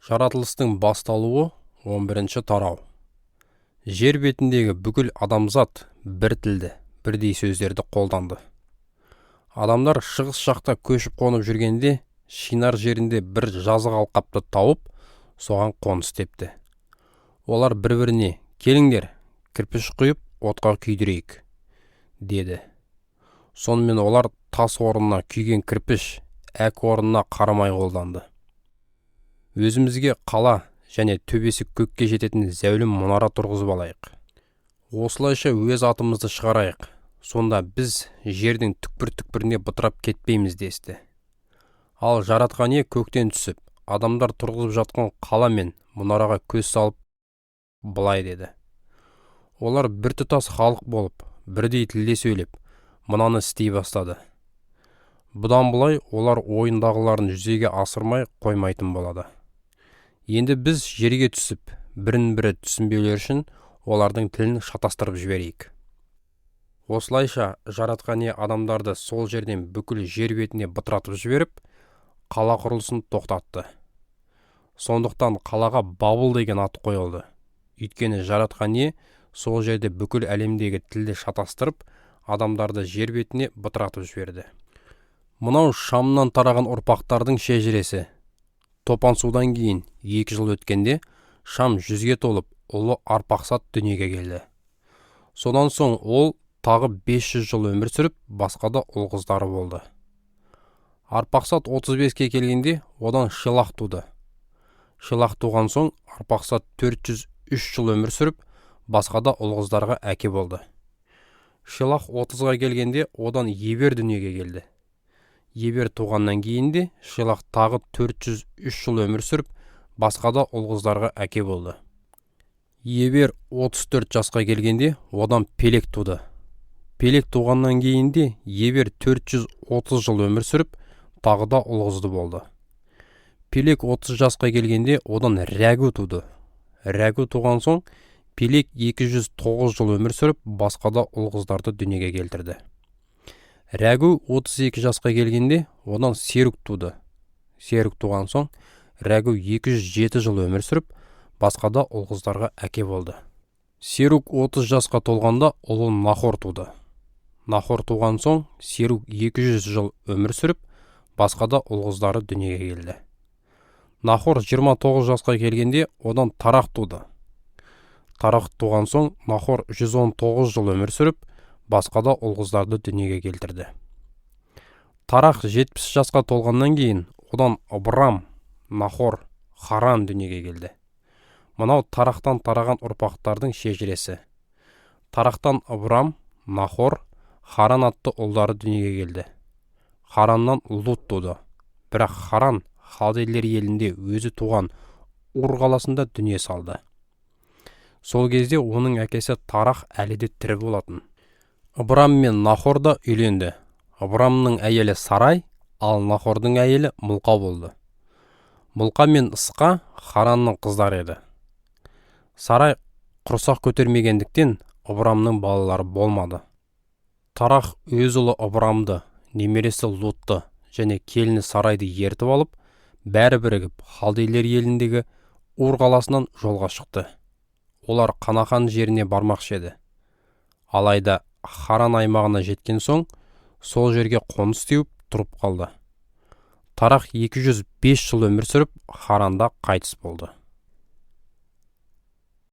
Жаратылыстың басталуы 11-ші тарау. Жер бетіндегі бүкіл адамзат бір тілді, бірдей сөздерді қолданды. Адамдар шығыс жақта көшіп қонып жүргенде, Шинар жерінде бір жазық алқапты тауып, соған қоныс тепті. Олар бір-біріне, келіңдер, кірпіш құйып, отқа күйдірейік, деді. Сонымен олар тас орнына күйген кірпіш, әк орнына қарамай қолданды. Өзімізге қала және төбесі көкке жететін зәулім мұнара тұрғызып алайық. Осылайша өз атымызды шығарайық. Сонда біз жердің түкпір-түкпіріне бытырап кетпейміз десті. Ал жаратқан ие көктен түсіп, адамдар тұрғызып жатқан қала мен мұнараға көз салып, былай деді. Олар бір тұтас халық болып, бірдей тілде сөйлеп, мынаны істей бастады. Бұдан былай олар ойындағыларын жүзеге асырмай қоймайтын болады. Енді біз жерге түсіп, бірін-бірі түсінбеулер үшін олардың тілін шатастырып жіберейік. Осылайша жаратқан ие адамдарды сол жерден бүкіл жер бетіне бытыратып жіберіп, қала құрылысын тоқтатты. Сондықтан қалаға Бабыл деген ат қойылды. Өйткені жаратқан ие сол жерде бүкіл әлемдегі тілді шатастырып, адамдарды жер бетіне бытыратып жіберді. Мынау Шамнан тараған ұрпақтардың шежіресі. Топан судан кейін 2 жыл өткенде Шам 100-ге толып, ұлы Арпақсад дүниеге келді. Содан соң ол тағы 500 жыл өмір сүріп, басқа да ұл қыздары болды. Арпақсад 35-ке келгенде одан Шилах туды. Шилах туған соң Арпақсад 403 жыл өмір сүріп, басқа да ұл қыздарға әке болды. Шилах 30-ға келгенде одан Ебер дүниеге келді. Ебер туғаннан кейінде Шилах тағы 403 жыл өмір сүріп, басқа да ұл қыздарға әке болды. Ебер 34 жасқа келгенде одан Пелек туды. Пелек туғаннан кейінде Ебер 430 жыл өмір сүріп, тағы да ұл қызды болды. Пелек 30 жасқа келгенде одан Рәгу туды. Рәгу туған соң Пелек 209 жыл өмір сүріп, басқа да ұл қыздарды дүниеге келтірді. Рәгу 32 жасқа келгенде одан Серук туды. Серук туған соң Рәгу 207 жыл өмір сүріп, басқа да ұл қыздарға әке болды. Серук 30 жасқа толғанда ұлы Нахор туды. Нахор туған соң Серук 200 жыл өмір сүріп, басқа да ұл қыздары дүниеге келді. Нахор 29 жасқа келгенде одан Тарақ туды. Тарақ туған соң Нахор 119 жыл өмір сүріп, басқа да ұл қыздарды дүниеге келтірді. Тарақ 70 жасқа толғаннан кейін одан Абрам, Нахор, Харан дүниеге келді. Мынау Тарақтан тараған ұрпақтардың шежіресі. Тарақтан Абрам, Нахор, Харан атты ұлдары дүниеге келді. Хараннан Лут туды. Бірақ Харан халдейлер елінде өзі туған Ур қаласында дүние салды. Сол кезде оның әкесі Тарақ әлі де тірі болатын. Абрам мен Нахор да үйленді. Абрамның әйелі Сарай, ал Нахордың әйелі Мұлқа болды. Мұлқа мен Ысқа Харанның қыздары еді. Сарай құрсақ көтермегендіктен Абрамның балалары болмады. Тарақ өз ұлы Абрамды, немересі Лутты және келіні Сарайды ертіп алып, бәрі бірігіп халдейлер еліндегі Ур қаласынан жолға шықты. Олар Қанақан жеріне бармақшы еді. Алайда Харан аймағына жеткен соң, сол жерге қоныс теуіп тұрып қалды. Тарақ 205 жыл өмір сүріп, Харанда қайтыс болды.